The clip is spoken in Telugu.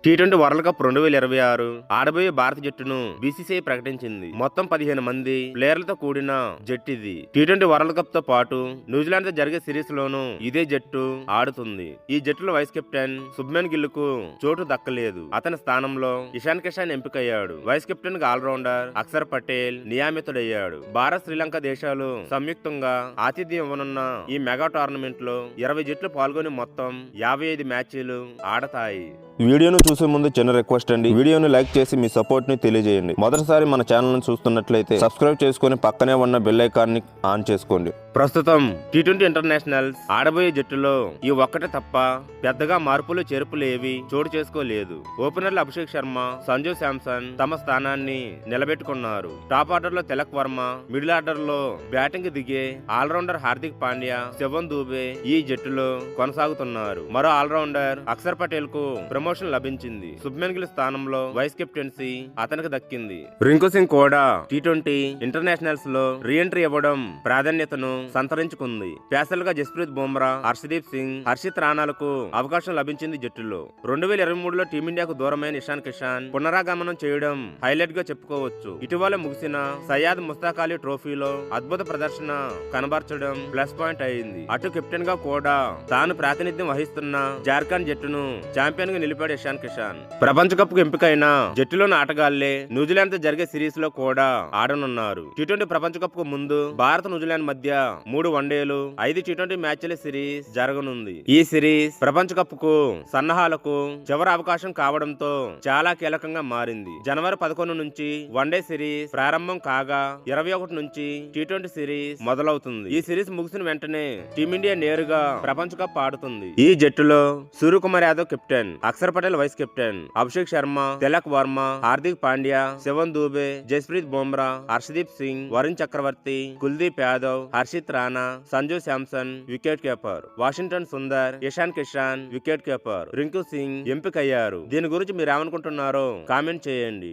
టీ20 వరల్డ్ కప్ 2026 ఆడబోయే భారత జట్టును బీసీసీఐ ప్రకటించింది. మొత్తం 15 మంది ప్లేయర్లతో కూడిన జట్టు ఇది. టీ20 వరల్డ్ కప్ తో పాటు న్యూజిలాండ్ తో జరిగే సిరీస్ లోనూ ఇదే జట్టు ఆడుతుంది. ఈ జట్టులో వైస్ కెప్టెన్ శుభ్మన్ గిల్ కు చోటు దక్కలేదు. అతని స్థానంలో ఇషాన్ కిషాన్ ఎంపికయ్యాడు. వైస్ కెప్టెన్ గా ఆల్రౌండర్ అక్షర్ పటేల్ నియమితుడయ్యాడు. భారత్, శ్రీలంక దేశాలు సంయుక్తంగా ఆతిథ్యం ఇవ్వనున్న ఈ మెగా టోర్నమెంట్ లో 20 జట్లు పాల్గొని మొత్తం 55 మ్యాచ్లు ఆడతాయి. వీడియోను చూసే ముందు చిన్న రిక్వెస్ట్ అండి, వీడియోను లైక్ చేసి మీ సపోర్ట్ ని తెలియజేయండి. మొదటిసారి మన ఛానల్ ను చూస్తున్నట్లయితే సబ్స్క్రైబ్ చేసుకుని పక్కనే ఉన్న బెల్ ఐకాన్ ని ఆన్ చేసుకోండి. ప్రస్తుతం టీ20 ఇంటర్నేషనల్స్ ఆడబోయే జట్టులో ఈ ఒక్కటి తప్ప పెద్దగా మార్పులు చేర్పులు ఏవి చోటు చేసుకోలేదు. ఓపెనర్లు అభిషేక్ శర్మ, సంజు శాంసన్ తమ స్థానాన్ని నిలబెట్టుకున్నారు. టాప్ ఆర్డర్ లో తిలక్ వర్మ, మిడిల్ ఆర్డర్ లో బ్యాటింగ్ దిగే ఆల్రౌండర్ హార్దిక్ పాండ్యా, శివన్ దూబే ఈ జట్టులో కొనసాగుతున్నారు. మరో ఆల్రౌండర్ అక్షర్ పటేల్ కు ప్రమోషన్ లభించింది. శుభ్మన్ గిల్ స్థానంలో వైస్ కెప్టెన్సీ అతనికి దక్కింది. రింకు సింగ్ కూడా టీ20 ఇంటర్నేషనల్స్ లో రీఎంట్రీ ఇవ్వడం ప్రాధాన్యతను సంతరించుకుంది. పేసర్లుగా జస్ప్రీత్ బుమ్రా, హర్షదీప్ సింగ్, హర్షిత్ రాణాలకు అవకాశం లభించింది జట్టులో. 2023లో టీమిండియాకు దూరమైన ఇషాన్ కిషాన్ పునరాగమనం చేయడం హైలైట్ గా చెప్పుకోవచ్చు. ఇటీవల ముగిసిన సయ్యాద్ ముస్తాక్ అలీ ట్రోఫీలో అద్భుత ప్రదర్శన కనబర్చడం ప్లస్ పాయింట్ అయింది. అటు కెప్టెన్ గా కూడా తాను ప్రాతినిధ్యం వహిస్తున్న జార్ఖండ్ జట్టును ఛాంపియన్ గా నిలిపాడు ఇషాన్ కిషాన్. ప్రపంచ కప్ కు ఎంపికైన జట్టులోని ఆటగాళ్లే న్యూజిలాండ్ తో జరిగే సిరీస్ లో కూడా ఆడనున్నారు. టీ20 ప్రపంచ కప్ కు ముందు భారత్, న్యూజిలాండ్ మధ్య 3 వన్డేలు, 5 టీ20 మ్యాచ్ల సిరీస్ జరగనుంది. ఈ సిరీస్ ప్రపంచ కప్ కు సన్నాహాలకు చివరి అవకాశం కావడంతో చాలా కీలకంగా మారింది. జనవరి 11 నుంచి వన్డే సిరీస్ ప్రారంభం కాగా 21 నుంచి టీ20 సిరీస్ మొదలవుతుంది. ఈ సిరీస్ ముగిసిన వెంటనే టీమిండియా నేరుగా ప్రపంచ కప్ ఆడుతుంది. ఈ జట్టులో Suryakumar Yadav captain, Akshar Patel vice captain, Abhishek Sharma, Tilak Varma, Hardik Pandya, Shivam Dube, Jasprit Bumrah, Harshdeep Singh, Varun Chakravarthy, Kuldeep Yadav, Harshit Rana, Sanju Samson wicket keeper, Washington Sundar, Ishan Kishan wicket keeper, Rinku Singh ఎంపికయ్యారు. దీని గురించి మీరు ఏమనుకుంటున్నారో కామెంట్ చేయండి.